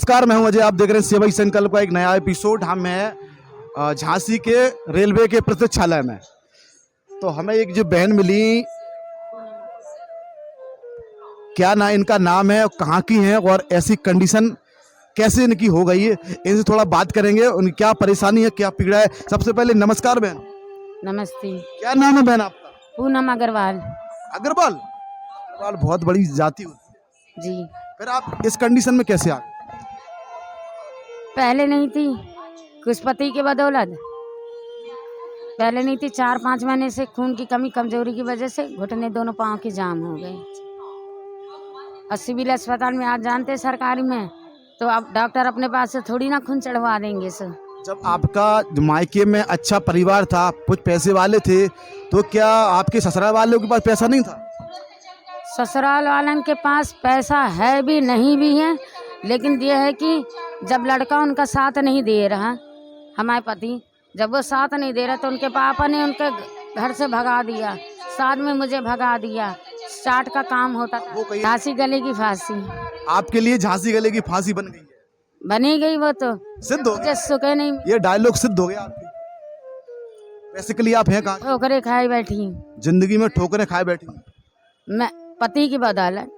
नमस्कार, मैं हूं अजय। आप देख रहे हैं सेवा ही संकल्प का एक नया एपिसोड। हम हैं झांसी के रेलवे के प्रतीक्षालय में। तो हमें एक जो बहन मिली, क्या ना इनका नाम है, कहाँ की हैं और ऐसी कंडीशन कैसे इनकी हो गई है, इनसे थोड़ा बात करेंगे। उनकी क्या परेशानी है, क्या पीड़ा है। सबसे पहले नमस्कार बहन। नमस्ते। क्या नाम है बहन आपका? पूनम अग्रवाल। अग्रवाल। अग्रवाल बहुत बड़ी जाति होती है जी। फिर आप इस कंडीशन में कैसे आ गए? पहले नहीं थी, कुछ पति के बदौलत पहले नहीं थी। 4-5 महीने से खून की कमी कमजोरी की वजह से घुटने दोनों पाँव के जाम हो गए। और सिविल अस्पताल में आज जानते हैं सरकारी में, तो अब डॉक्टर अपने पास से थोड़ी ना खून चढ़वा देंगे सर। जब आपका मायके में अच्छा परिवार था, कुछ पैसे वाले थे, तो क्या आपके ससुराल वालों के पास पैसा नहीं था? ससुराल वालन के पास पैसा है भी नहीं भी है, लेकिन ये है कि जब लड़का उनका साथ नहीं दे रहा, हमारे पति जब वो साथ नहीं दे रहा, तो उनके पापा ने उनके घर से भगा दिया, साथ में मुझे भगा दिया। चाट का काम होता था, झांसी गले की फांसी। आपके लिए झांसी गले की फांसी बन गई है? बनी गई वो तो सिद्ध हो गया? सुखे नहीं। ये डायलॉग सिद्ध हो गया आपकी। बेसिकली आप हैं कहाँ? ठोकरे खाई बैठी जिंदगी में ठोकरें खाए बैठी। मैं पति की बदौलत।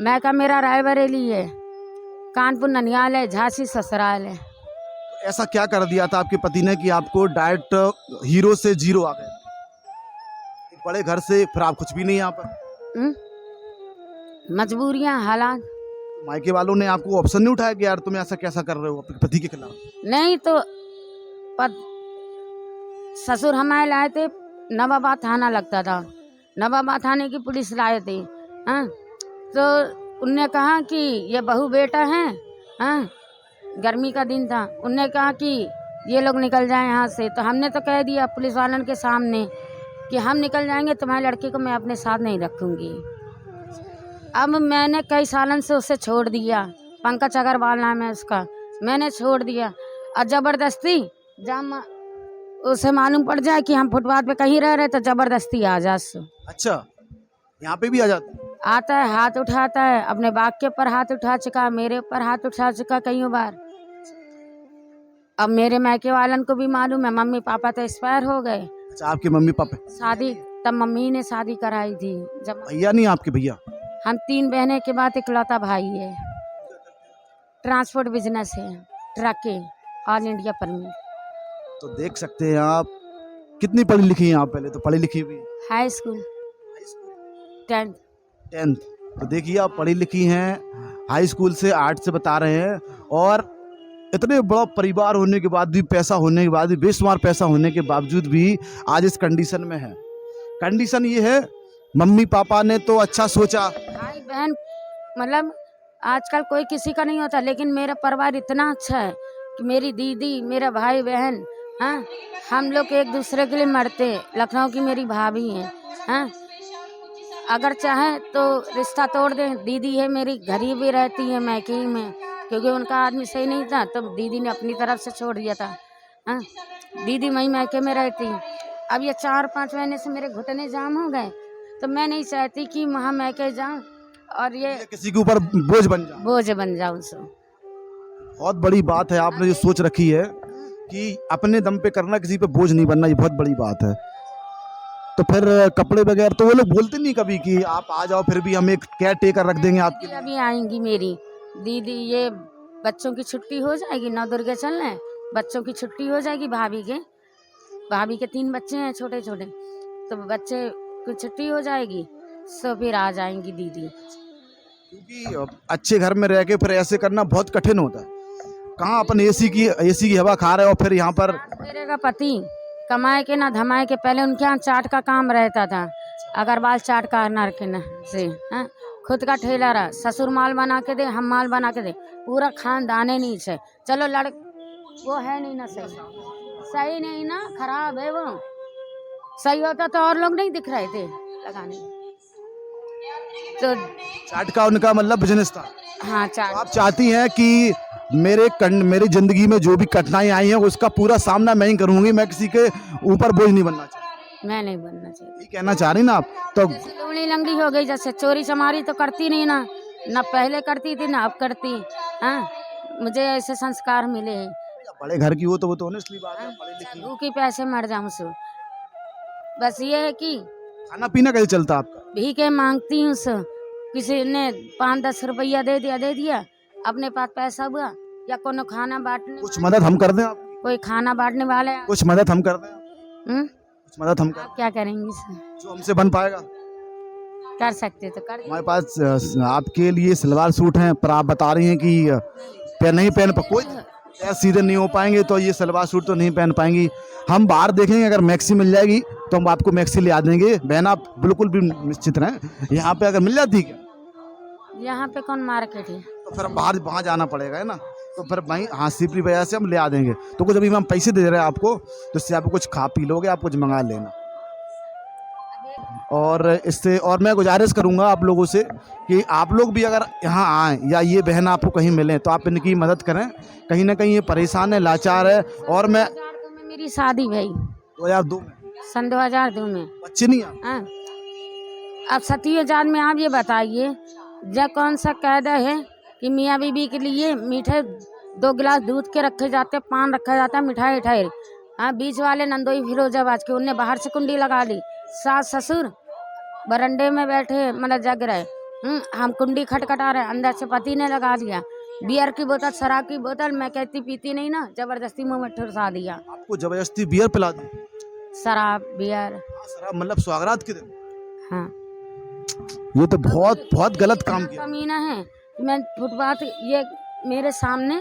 मैं का मेरा रायबरेली है, कानपुर ननियाल है, झांसी ससुराल है। ऐसा क्या कर दिया था आपके पति ने कि आपको डायरेक्ट हीरो से जीरो आ गए? एक बड़े घर से फिर आप कुछ भी नहीं यहाँ पर। मजबूरियां, हालात। मायके वालों ने आपको ऑप्शन नहीं उठाया कि यार तुम ऐसा कैसा कर रहे हो अपने पति के खिलाफ? नहीं तो ससुर हमारे लाए थे, नवाबाद थाना लगता था, नवाबाद थाने की पुलिस लाए थे। हाँ, तो उनने कहा कि ये बहू बेटा है। हाँ, गर्मी का दिन था, उनने कहा कि ये लोग निकल जाएं यहाँ से। तो हमने तो कह दिया पुलिस वालन के सामने कि हम निकल जाएंगे, तुम्हारे लड़के को मैं अपने साथ नहीं रखूँगी। अब मैंने कई सालन से उसे छोड़ दिया, पंकज अग्रवाल नाम है उसका, मैंने छोड़ दिया। और ज़बरदस्ती जब उसे मालूम पड़ जाए कि हम फुटपाथ पे कहीं रह रहे, तो ज़बरदस्ती आ जा। अच्छा, यहाँ पे भी आ जाते? आता है, हाथ उठाता है, अपने बाग के ऊपर हाथ उठा चुका, मेरे ऊपर हाथ उठा चुका कई बार। अब मेरे मायके वालन को भी मालूम है, मम्मी पापा तो एक्सपायर हो गए। अच्छा, आपके मम्मी पापा? शादी तब मम्मी ने शादी कराई थी। जब भैया नहीं आपके? भैया? हम 3 बहनें के बाद इकलौता भाई है। ट्रांसपोर्ट बिजनेस है, ट्रक के, ऑल इंडिया परमिट। तो देख सकते हैं आप कितनी पढ़ी लिखी हैं आप। पहले तो पढ़ी लिखी हुई? High school 10th। तो देखिए आप पढ़ी लिखी हैं, हाई स्कूल से, आर्ट से बता रहे हैं, और इतने बड़ा परिवार होने के बाद भी, पैसा होने के बाद भी, बेशुमार पैसा होने के बावजूद भी आज इस कंडीशन में है। कंडीशन ये है, मम्मी पापा ने तो अच्छा सोचा। भाई बहन मतलब आजकल कोई किसी का नहीं होता, लेकिन मेरा परिवार इतना अच्छा है कि मेरी दीदी, मेरा भाई बहन, हाँ, हम लोग एक दूसरे के लिए मरते। लखनऊ की मेरी भाभी है, हाँ, अगर चाहे तो रिश्ता तोड़ दें। दीदी है मेरी, घर ही भी रहती है मैके ही में, क्योंकि उनका आदमी सही नहीं था, तो दीदी ने अपनी तरफ से छोड़ दिया था। हाँ, दीदी मई मैके में रहती। अब ये 4-5 महीने से मेरे घुटने जाम हो गए, तो मैं नहीं चाहती कि वहाँ मैके जाऊँ और ये किसी के ऊपर बोझ बन जाऊँ। सो बहुत बड़ी बात है आपने जो सोच रखी है कि अपने दम पे करना, किसी पे बोझ नहीं बनना, ये बहुत बड़ी बात है। तो फिर कपड़े वगैरह तो वो लोग बोलते नहीं कभी कि आप आ जाओ, फिर भी हम एक केयर टेकर रख देंगे आपके लिए? अभी आएंगी मेरी दीदी, ये बच्चों की छुट्टी हो जाएगी, 9 दुर्गे चलने, बच्चों की छुट्टी हो जाएगी। भाभी के 3 बच्चे हैं छोटे छोटे, तो बच्चे की छुट्टी हो जाएगी, तो फिर आ जाएंगी दीदी। क्योंकि अच्छे घर में रह के फिर ऐसे करना बहुत कठिन होता है। कहाँ अपन एसी की हवा खा रहे हो, फिर यहाँ पर मेरे का पति कमाए के ना धमाए के, पहले उनके यहाँ चाट का काम रहता था, अग्रवाल चाट कार्नर के न से। हाँ, खुद का ठेला रहा, ससुर माल बना के दे, हम माल बना के दे, पूरा खानदाने नहीं है। चलो वो है नहीं ना सही नहीं ना, खराब है वो। सही होता तो और लोग नहीं दिख रहे थे लगाने। तो चाट का उनका मतलब बिजनेस था। हाँ, चाट। तो आप चाहती हैं कि मेरी जिंदगी में जो भी कठिनाई आई है उसका पूरा सामना मैं ही करूंगी, मैं किसी के ऊपर बोझ नहीं बनना चाहती? मैं नहीं बनना चाहिए, ये कहना चाह रही ना आप? तो लूली लंगड़ी हो गई, जैसे चोरी चमारी तो करती नहीं ना पहले करती थी ना अब करती। हाँ, मुझे ऐसे संस्कार मिले हैं। बड़े घर की हो तो वो तो ऑनेस्टली बात है, पढ़ी लिखी हो। भूखी पैसे मर जाऊं सो, बस ये है कि खाना पीना कैसे चलता आपका? भीखे मांगती हूँ सो, किसी ने 5-10 रुपया दे दिया, अपने पास पैसा हुआ या कोनो खाना बांटने, कुछ मदद हम कर दें आप? कोई खाना बांटने वाला है। कुछ मदद हम कर दें? कुछ मदद हम कर, आप क्या करेंगी सर? जो हमसे बन पाएगा। कर सकते तो कर। हमारे पास आपके लिए सलवार सूट हैं, पर आप बता रही हैं कि नहीं पहन कोई पैर सीधे नहीं हो पाएंगे, तो ये सलवार सूट तो नहीं पहन पाएंगी। हम बाहर देखेंगे, अगर मैक्सी मिल जाएगी तो हम आपको मैक्सी ले आ देंगे। बहन आप बिल्कुल भी निश्चित रहें, यहाँ पे अगर मिल जाती क्या? यहाँ पे कौन मार्केट है? तो फिर हम बाहर वहाँ जाना पड़ेगा, है ना? तो फिर वहीं हाँ सिपरी वजह से हम ले आ देंगे। तो कुछ अभी हम पैसे दे रहे हैं आपको, तो इससे आप कुछ खा पी लोगे, आप कुछ मंगा लेना। और इससे और मैं गुजारिश करूंगा आप लोगों से कि आप लोग भी अगर यहाँ आएँ या ये बहन आपको कहीं मिलें तो आप इनकी मदद करें। कहीं ना कहीं ये परेशान है, लाचार है। और मैं 2002 में मेरी शादी भई, 2002 में, सन 2002 में। बच्चे नहीं आप? हाँ। अब 7वीं में आप ये बताइए, जब कौन सा कायदा है कि मियाँ बीबी के लिए मीठे 2 गिलास दूध के रखे जाते, पान रखा जाता है, मिठाई ठहर। हाँ, बीच वाले नंदोई फिरोजाबाद के, उनने बाहर से कुंडी लगा ली, सास ससुर बरंडे में बैठे, मतलब जग रहे। हम कुंडी खटखटा रहे, अंदर से पति ने लगा दिया बियर की बोतल, शराब की बोतल। मैं कहती पीती नहीं ना, जबरदस्ती मुंह में ठुरसा दिया। आपको जबरदस्ती बियर पिला दी? शराब बियर। शराब मतलब सुहागरात के दिन? हाँ, ये तो बहुत बहुत गलत काम किया। कमीना है। मैं फुटपाथ, ये मेरे सामने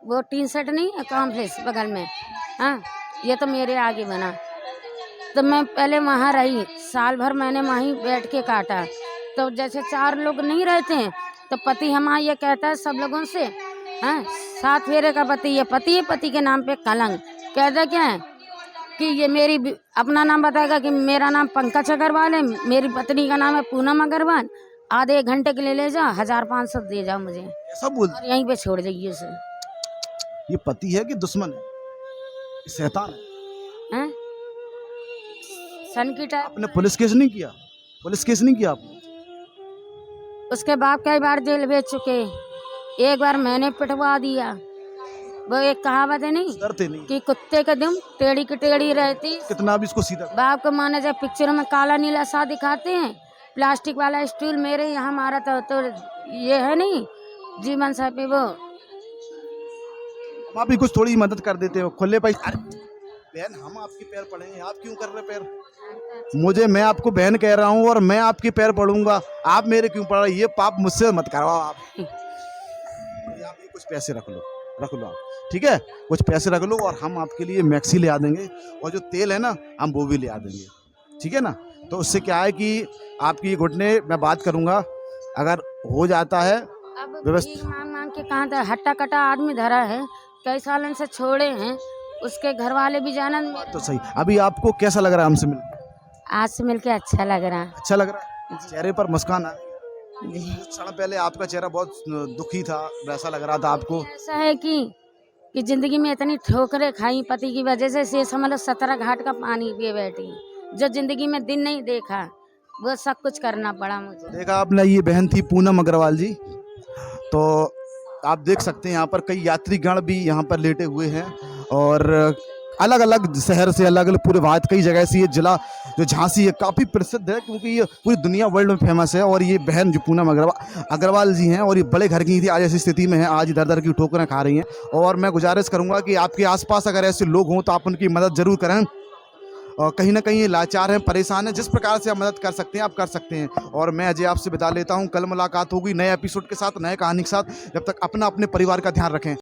वो टीन सेट नहीं है कॉम्प्लेक्स बगल में, हाँ, ये तो मेरे आगे बना। तो मैं पहले वहाँ रही, साल भर मैंने वहीं बैठ के काटा। तो जैसे 4 लोग नहीं रहते हैं, तो पति हमारा ये कहता है सब लोगों से, हाँ, 7 फेरे का पति, ये पति है, पति के नाम पे कलंक। कहता क्या है कि ये मेरी अपना नाम बताएगा कि मेरा नाम पंकज अग्रवाल है, मेरी पत्नी का नाम है पूनम अग्रवाल, आधे 1 घंटे के लिए ले जाओ, 1500 दे जाओ मुझे, ऐसा बोल? और यहीं पे छोड़ जाइए उसे। ये पति है कि दुश्मन है? ये शैतान है। हैं? सन की टाइप। आपने पुलिस केस नहीं किया? पुलिस केस नहीं किया आपने? उसके बाप कई बार जेल भेज चुके, एक बार मैंने पिटवा दिया। वो एक कहावत है नहीं डरते नहीं कि कुत्ते का दुम टेढ़ी की टेढ़ी रहती। कितना भी इसको सीधा बाप को माने जब पिक्चरों में काला नीला सा दिखाते हैं, प्लास्टिक वाला स्टूल मेरे यहाँ मारा था, तो ये है नहीं जीवन साहब पे वो। आप भी कुछ थोड़ी मदद कर देते हो, खुले पैसे। अरे बहन, हम आपके पैर पड़ेंगे, आप क्यों कर रहे पैर? मैं आपको बहन कह रहा हूँ और मैं आपके पैर पड़ूंगा, आप मेरे क्यों पड़ रहे? ये पाप मुझसे मत करवाओ आप। आप ये कुछ पैसे रख लो आप, ठीक है? कुछ पैसे रख लो और हम आपके लिए मैक्सी ले आ देंगे, और जो तेल है ना हम वो भी ले आ देंगे, ठीक है ना? तो उससे क्या है कि आपकी घुटने मैं बात करूँगा, अगर हो जाता है अब व्यवस्था। मांग के कहाँ था, हट्टा कटा आदमी धरा है, कई सालन से छोड़े हैं, उसके घर वाले भी जाना। तो सही। अभी आपको कैसा लग रहा है हमसे मिलकर? आज से मिलके अच्छा लग रहा है। अच्छा लग रहा है? चेहरे पर मुस्कान आ गई? जी। कुछ क्षण पहले आपका चेहरा बहुत दुखी था, वैसा लग रहा था आपको? ऐसा है कि जिंदगी में इतनी ठोकरें खाई पति की वजह से समझ लो 17 घाट का पानी पिए बैठी। जो जिंदगी में दिन नहीं देखा, वो सब कुछ करना पड़ा मुझे। देखा आपने, ये बहन थी पूनम अग्रवाल जी। तो आप देख सकते हैं यहाँ पर कई यात्रीगण भी यहाँ पर लेटे हुए हैं, और अलग अलग शहर से, अलग अलग पूरे भारत कई जगह से। ये जिला जो झांसी है काफ़ी प्रसिद्ध है, क्योंकि ये पूरी दुनिया वर्ल्ड में फेमस है। और ये बहन जो पूनम अग्रवाल जी हैं, और ये बड़े घर की थी, आज ऐसी स्थिति में है, आज दर दर की ठोकरें खा रही हैं। और मैं गुजारिश करूँगा कि आपके आसपास अगर ऐसे लोग हों तो आप उनकी मदद ज़रूर करें। और कहीं ना कहीं ये लाचार हैं, परेशान हैं, जिस प्रकार से आप मदद कर सकते हैं आप कर सकते हैं। और मैं अजय आपसे विदा लेता हूँ, कल मुलाकात होगी नए एपिसोड के साथ, नए कहानी के साथ। जब तक अपना अपने परिवार का ध्यान रखें।